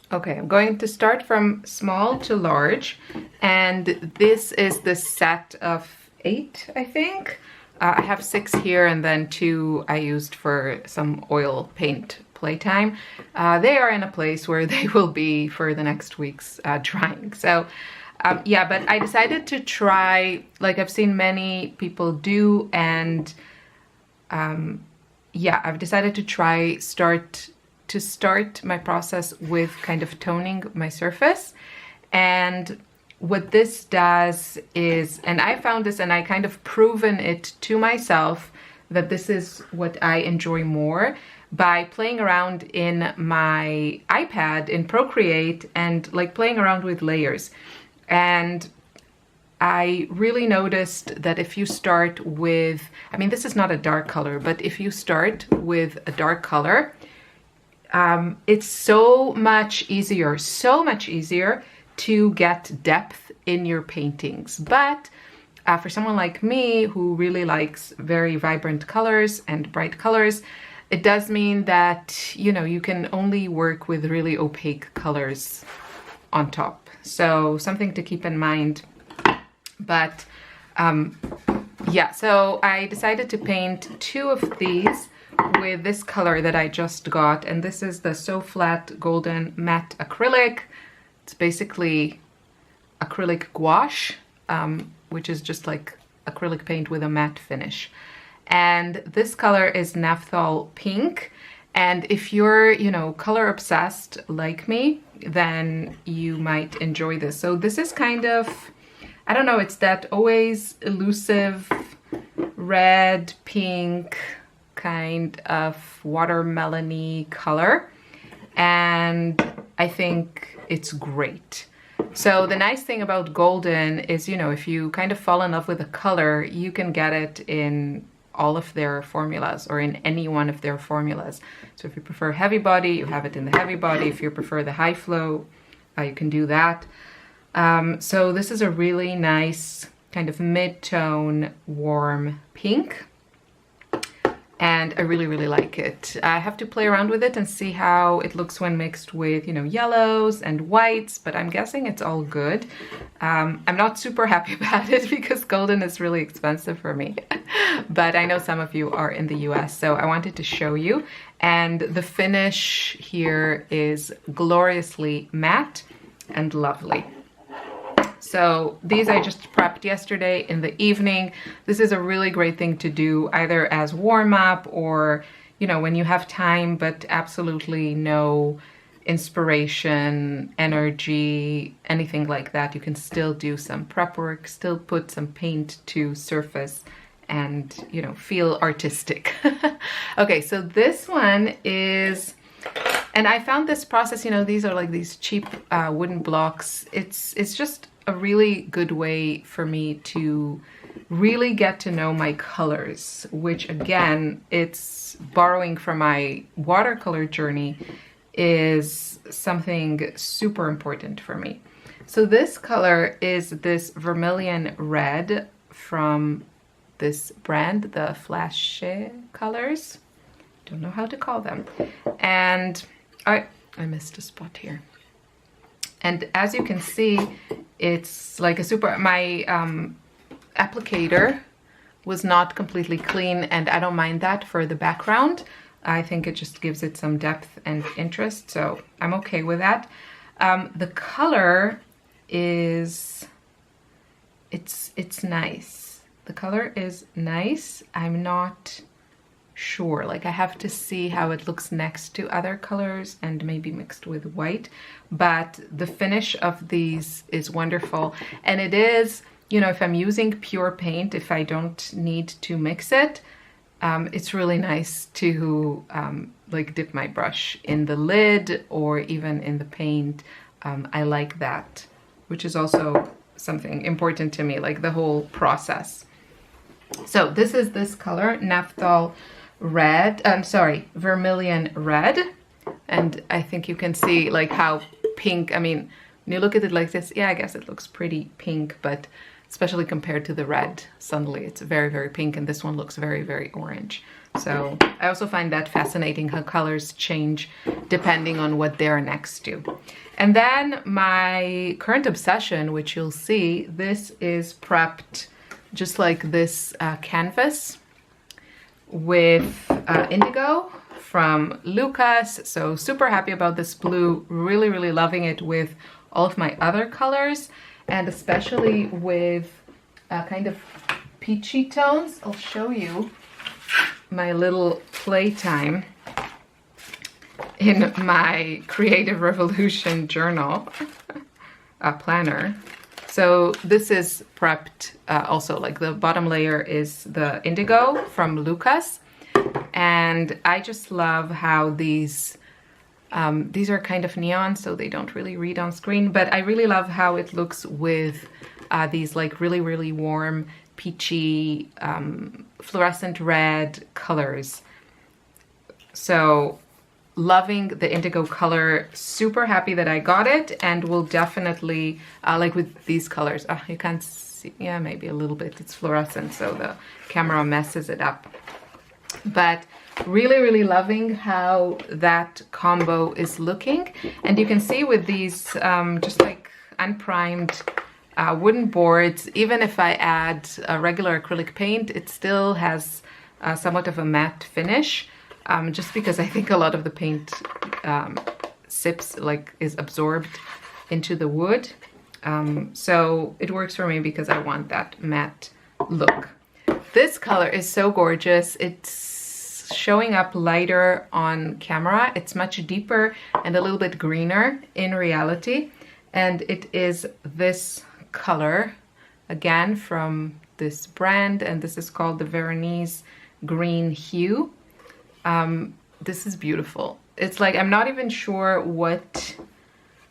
Okay, I'm going to start from small to large, and this is the set of 8, I think. I have 6 here, and then 2 I used for some oil paint playtime. They are in a place where they will be for the next week's drying. So yeah, but I decided to try, like I've seen many people do, and yeah, I've decided to try to start my process with kind of toning my surface. And what this does is, and I found this and I kind of proven it to myself that this is what I enjoy more, by playing around in my iPad in Procreate and like playing around with layers. And I really noticed that if you start with, I mean, this is not a dark color, but if you start with a dark color, it's so much easier to get depth in your paintings. But for someone like me who really likes very vibrant colors and bright colors, it does mean that, you know, you can only work with really opaque colors on top. So something to keep in mind. But yeah, so I decided to paint 2 of these with this color that I just got, and this is the So Flat Golden Matte Acrylic. It's basically acrylic gouache, which is just like acrylic paint with a matte finish. And this color is Naphthol Pink. And if you're, you know, color obsessed like me, then you might enjoy this. So this is kind of, I don't know, it's that always elusive red, pink kind of watermelon-y color. And I think it's great. So the nice thing about golden is, you know, if you kind of fall in love with a color, you can get it in all of their formulas or in any one of their formulas. So if you prefer heavy body, you have it in the heavy body. If you prefer the high flow, you can do that. So this is a really nice kind of mid-tone warm pink. And I really, really like it. I have to play around with it and see how it looks when mixed with, you know, yellows and whites, but I'm guessing it's all good. I'm not super happy about it because golden is really expensive for me. But I know some of you are in the US, so I wanted to show you. And the finish here is gloriously matte and lovely. So these I just prepped yesterday in the evening. This is a really great thing to do either as warm-up or, you know, when you have time but absolutely no inspiration, energy, anything like that. You can still do some prep work, still put some paint to surface and, you know, feel artistic. Okay, so this one is, and I found this process, you know, these are like these cheap wooden blocks. It's just a really good way for me to really get to know my colors, which again, it's borrowing from my watercolor journey, is something super important for me. So this color is this vermilion red from this brand, the Flash Colors. Don't know how to call them. And I missed a spot here. And as you can see, it's like a super, my applicator was not completely clean, and I don't mind that for the background. I think it just gives it some depth and interest, so I'm okay with that. The color is, it's nice. The color is nice. I'm not sure, like I have to see how it looks next to other colors and maybe mixed with white, but the finish of these is wonderful. And it is, you know, if I'm using pure paint, if I don't need to mix it, it's really nice to like dip my brush in the lid or even in the paint. I like that, which is also something important to me, like the whole process. So this is this color, Naphthol Red, Vermilion Red. And I think you can see like how pink, I mean, when you look at it like this, yeah, I guess it looks pretty pink, but especially compared to the red, suddenly it's very, very pink, and this one looks very, very orange. So I also find that fascinating how colors change depending on what they're next to. And then my current obsession, which you'll see, this is prepped just like this canvas with indigo from Lucas. So super happy about this blue, really, really loving it with all of my other colors, and especially with kind of peachy tones. I'll show you my little playtime in my Creative Revolution journal planner. So this is prepped also, like the bottom layer is the indigo from Lucas. And I just love how these are kind of neon, so they don't really read on screen, but I really love how it looks with these like really, really warm, peachy, fluorescent red colors. So loving the indigo color, super happy that I got it, and will definitely, like with these colors, you can't see, yeah, maybe a little bit, it's fluorescent, so the camera messes it up. But really, really loving how that combo is looking. And you can see with these just like unprimed wooden boards, even if I add a regular acrylic paint, it still has somewhat of a matte finish, just because I think a lot of the paint sips, like is absorbed into the wood. So it works for me because I want that matte look. This color is so gorgeous. It's showing up lighter on camera. It's much deeper and a little bit greener in reality. And it is this color, again, from this brand, and this is called the Veronese Green Hue. This is beautiful. It's like, I'm not even sure what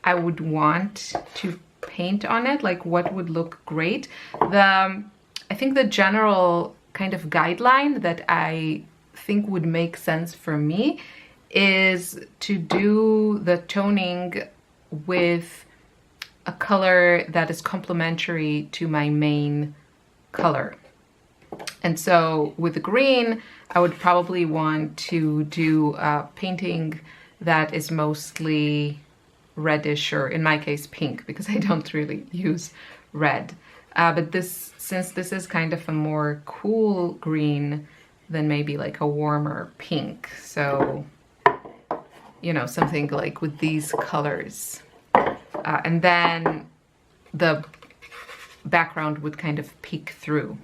I would want to paint on it, like what would look great. I think the general kind of guideline that I think would make sense for me is to do the toning with a color that is complementary to my main color. And so with the green, I would probably want to do a painting that is mostly reddish, or in my case pink, because I don't really use red. But this, since this is kind of a more cool green than maybe like a warmer pink, so, you know, something like with these colors. And then the background would kind of peek through.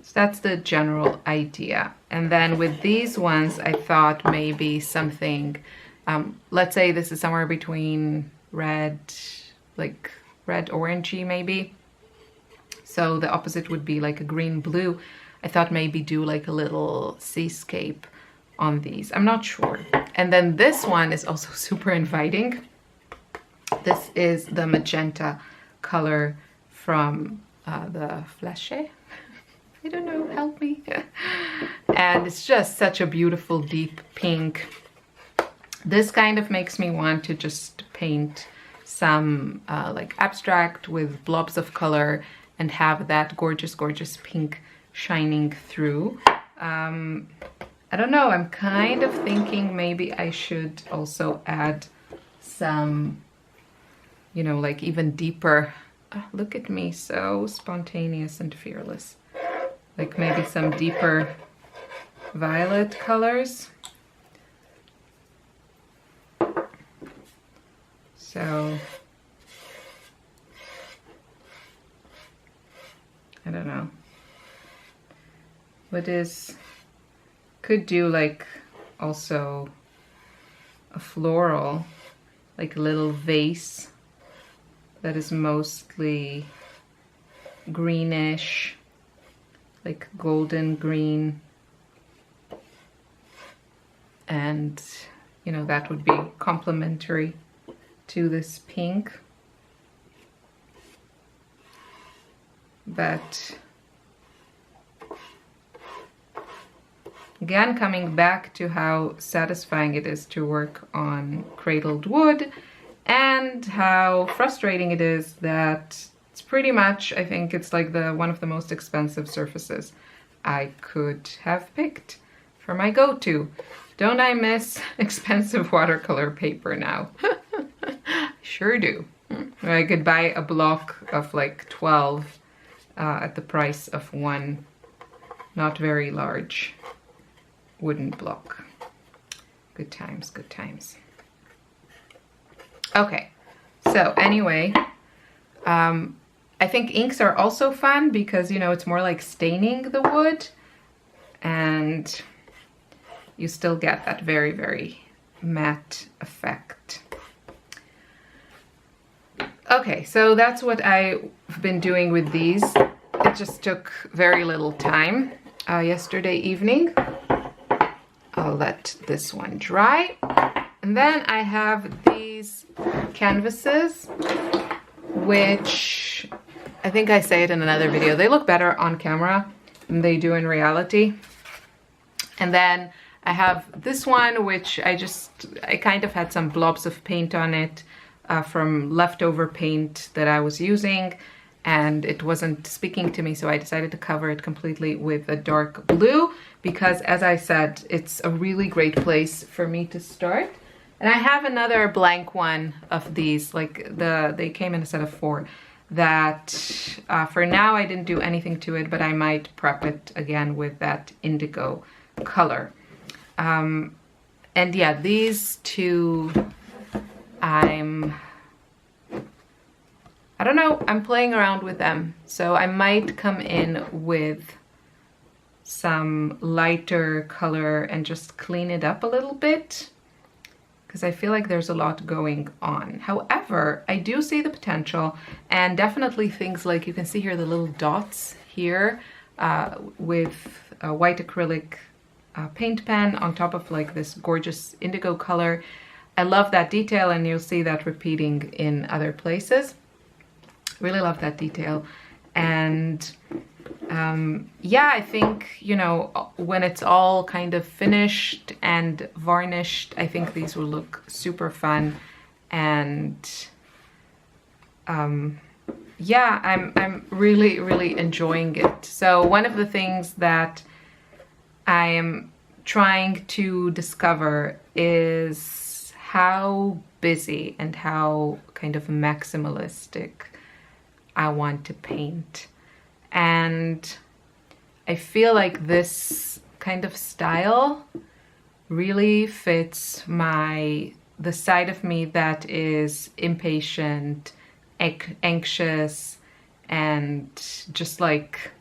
So that's the general idea. And then with these ones, I thought maybe something, let's say this is somewhere between red, like red orangey maybe. So the opposite would be like a green blue. I thought maybe do like a little seascape on these. I'm not sure. And then this one is also super inviting. This is the magenta color from the Flashe. I don't know, help me. And it's just such a beautiful deep pink. This kind of makes me want to just paint some like abstract with blobs of color and have that gorgeous, gorgeous pink shining through. I don't know, I'm kind of thinking maybe I should also add some, you know, like even deeper. Look at me, so spontaneous and fearless. Like maybe some deeper violet colors. So, I don't know. What is, could do like also a floral, like a little vase that is mostly greenish, like golden green, and you know, that would be complementary to this pink. But again, coming back to how satisfying it is to work on cradled wood, and how frustrating it is that it's pretty much, I think it's like one of the most expensive surfaces I could have picked. for my go-to. Don't I miss expensive watercolor paper now? Sure do. I could buy a block of like 12 at the price of one not very large wooden block. Good times, good times. Okay, so anyway, I think inks are also fun because, you know, it's more like staining the wood and you still get that very, very matte effect. Okay, so that's what I've been doing with these. It just took very little time yesterday evening. I'll let this one dry. And then I have these canvases, which I think I say it in another video. They look better on camera than they do in reality. And then I have this one, which I kind of had some blobs of paint on it from leftover paint that I was using, and it wasn't speaking to me, so I decided to cover it completely with a dark blue because, as I said, it's a really great place for me to start. And I have another blank one of these, like they came in a set of 4, that for now I didn't do anything to it, but I might prep it again with that indigo color. And yeah, these two, I don't know, I'm playing around with them. So I might come in with some lighter color and just clean it up a little bit, because I feel like there's a lot going on. However, I do see the potential, and definitely things like, you can see here the little dots here with a white acrylic paint pen on top of like this gorgeous indigo color. I love that detail, and you'll see that repeating in other places. Really love that detail. And yeah, I think, you know, when it's all kind of finished and varnished, I think these will look super fun. And yeah, I'm really, really enjoying it. So one of the things that I am trying to discover is how busy and how kind of maximalistic I want to paint. And I feel like this kind of style really fits the side of me that is impatient, anxious, and just like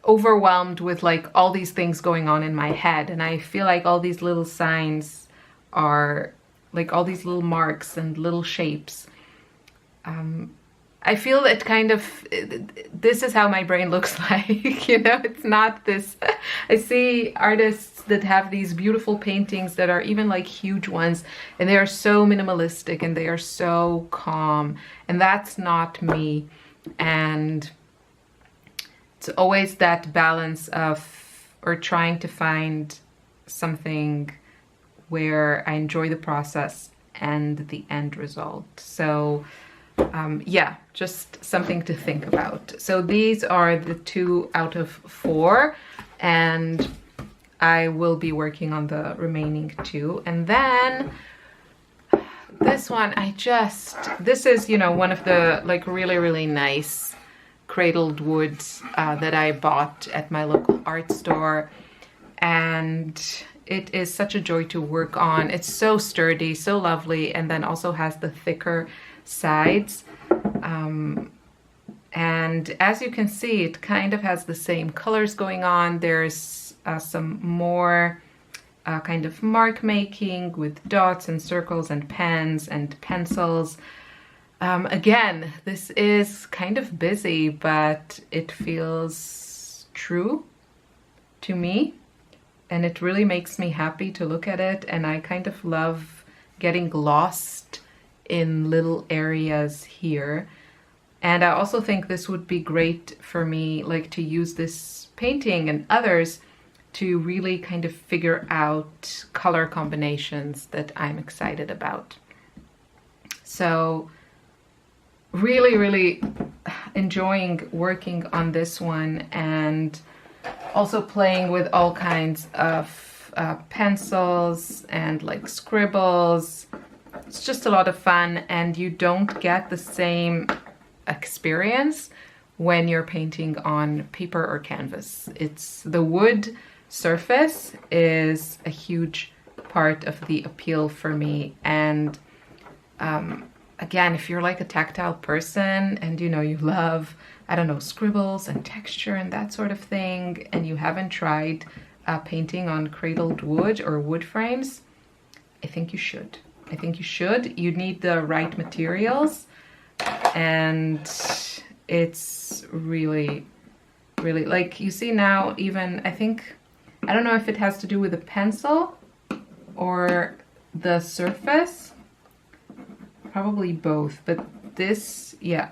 overwhelmed with like all these things going on in my head. And I feel like all these little signs are like all these little marks and little shapes. I feel that kind of, this is how my brain looks like, you know, it's not this, I see artists that have these beautiful paintings that are even like huge ones, and they are so minimalistic and they are so calm, and that's not me. And it's always that balance of, or trying to find something where I enjoy the process and the end result. So yeah, just something to think about. So these are the 2 out of 4, and I will be working on the remaining 2. And then this one, this is, you know, one of the like really, really nice cradled woods that I bought at my local art store. And it is such a joy to work on. It's so sturdy, so lovely, and then also has the thicker sides. And as you can see, it kind of has the same colors going on. There's some more kind of mark making with dots and circles and pens and pencils. Again, this is kind of busy, but it feels true to me, and it really makes me happy to look at it. And I kind of love getting lost in little areas here. And I also think this would be great for me, like to use this painting and others to really kind of figure out color combinations that I'm excited about. So really, really enjoying working on this one. And also playing with all kinds of pencils and like scribbles. It's just a lot of fun, and you don't get the same experience when you're painting on paper or canvas. It's the wood surface is a huge part of the appeal for me. And again, if you're like a tactile person and you know you love, I don't know, scribbles and texture and that sort of thing, and you haven't tried painting on cradled wood or wood frames, I think you should. I think you should. You need the right materials, and it's really, really, like you see now, even I think, I don't know if it has to do with the pencil or the surface, probably both, but this, yeah.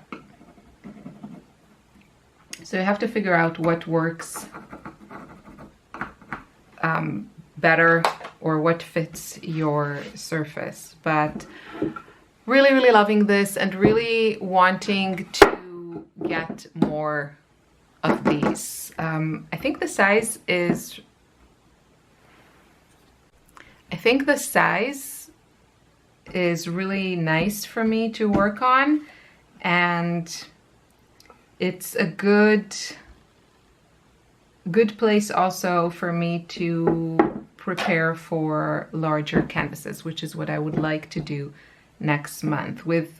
So you have to figure out what works better or what fits your surface. But really, really loving this and really wanting to get more of these. I think the size is really nice for me to work on, and it's a good place also for me to prepare for larger canvases, which is what I would like to do next month. With,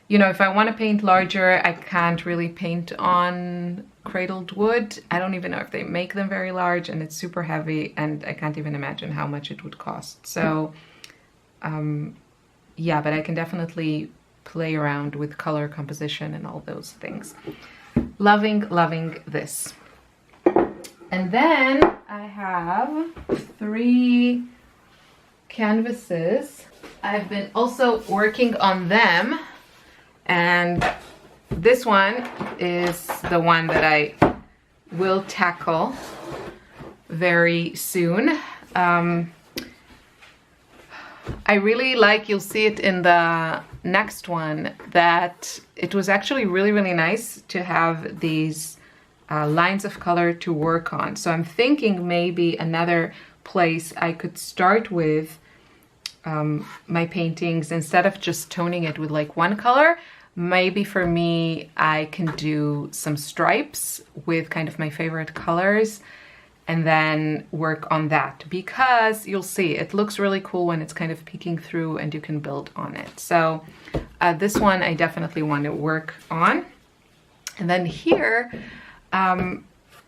you know, if I want to paint larger, I can't really paint on cradled wood. I don't even know if they make them very large, and it's super heavy, and I can't even imagine how much it would cost. So yeah, but I can definitely play around with color composition and all those things. Loving this. And then I have 3 canvases. I've been also working on them, and this one is the one that I will tackle very soon. I really like, you'll see it in the next one, that it was actually really, really nice to have these lines of color to work on. So I'm thinking maybe another place I could start with my paintings, instead of just toning it with like one color, maybe for me I can do some stripes with kind of my favorite colors and then work on that, because you'll see it looks really cool when it's kind of peeking through and you can build on it. So this one I definitely want to work on. And then here,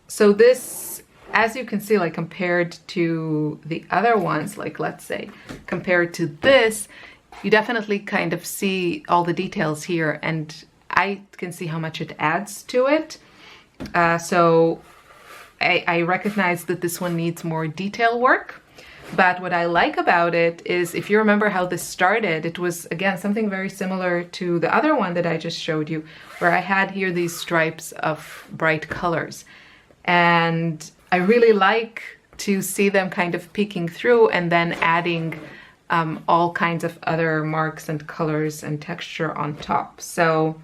so this, as you can see, like compared to the other ones, like let's say compared to this, you definitely kind of see all the details here, and I can see how much it adds to it. So I recognize that this one needs more detail work, but what I like about it is, if you remember how this started, it was again something very similar to the other one that I just showed you, where I had here these stripes of bright colors, and I really like to see them kind of peeking through and then adding all kinds of other marks and colors and texture on top. So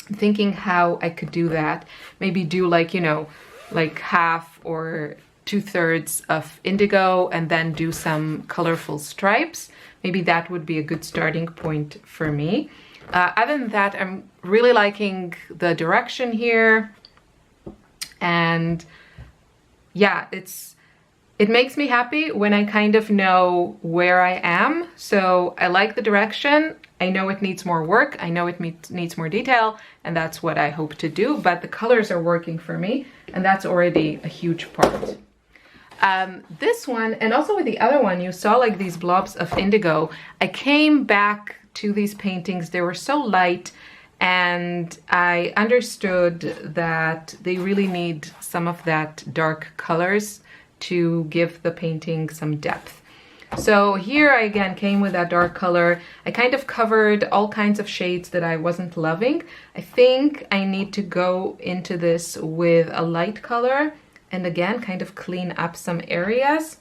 I'm thinking how I could do that. Maybe do like, you know, like half or 2/3 of indigo and then do some colorful stripes. Maybe that would be a good starting point for me. Other than that, I'm really liking the direction here, and yeah, it makes me happy when I kind of know where I am. So I like the direction. I know it needs more work. I know it needs more detail, and that's what I hope to do, but the colors are working for me, and that's already a huge part. This one, and also with the other one, you saw like these blobs of indigo. I came back to these paintings. They were so light, and I understood that they really need some of that dark colors to give the painting some depth. So here I again came with that dark color. I kind of covered all kinds of shades that I wasn't loving. I think I need to go into this with a light color and again kind of clean up some areas,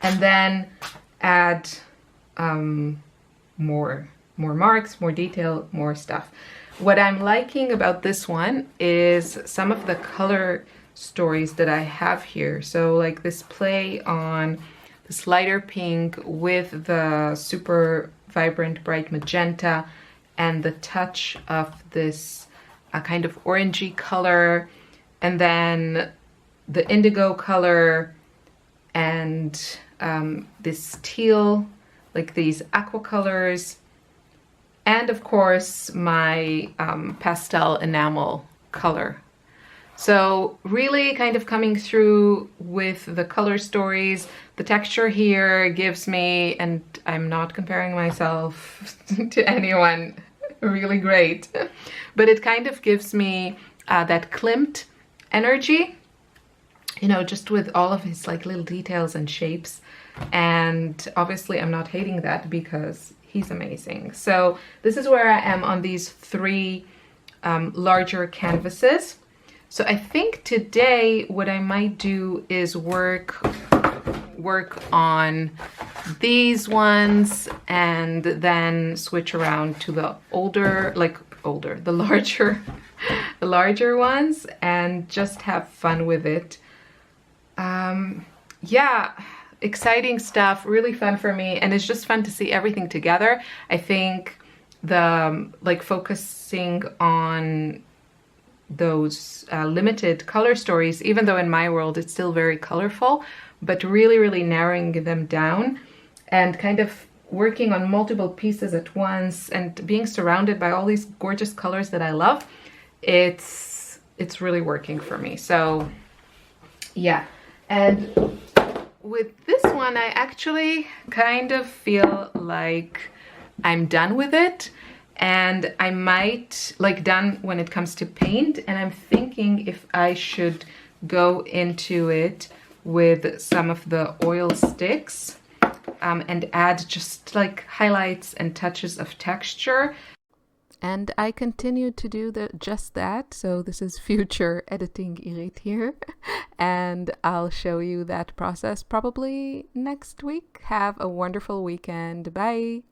and then add more marks, more detail, more stuff. What I'm liking about this one is some of the color stories that I have here. So like this play on this lighter pink with the super vibrant bright magenta and the touch of this kind of orangey color, and then the indigo color and this teal, like these aqua colors, and of course my pastel enamel color. So really kind of coming through with the color stories. The texture here gives me, and I'm not comparing myself to anyone, really great, but it kind of gives me that Klimt energy, you know, just with all of his like little details and shapes. And obviously I'm not hating that because he's amazing. So this is where I am on these three larger canvases. So I think today what I might do is work on these ones and then switch around to the the larger ones and just have fun with it. Yeah, exciting stuff, really fun for me, and it's just fun to see everything together. I think the like focusing on those limited color stories, even though in my world it's still very colorful, but really narrowing them down and kind of working on multiple pieces at once and being surrounded by all these gorgeous colors that I love, it's really working for me. So yeah, and with this one I actually kind of feel like I'm done with it. And I might, like, done when it comes to paint, and I'm thinking if I should go into it with some of the oil sticks and add just like highlights and touches of texture. And I continue to do just that. So this is future editing Irit here. And I'll show you that process probably next week. Have a wonderful weekend. Bye.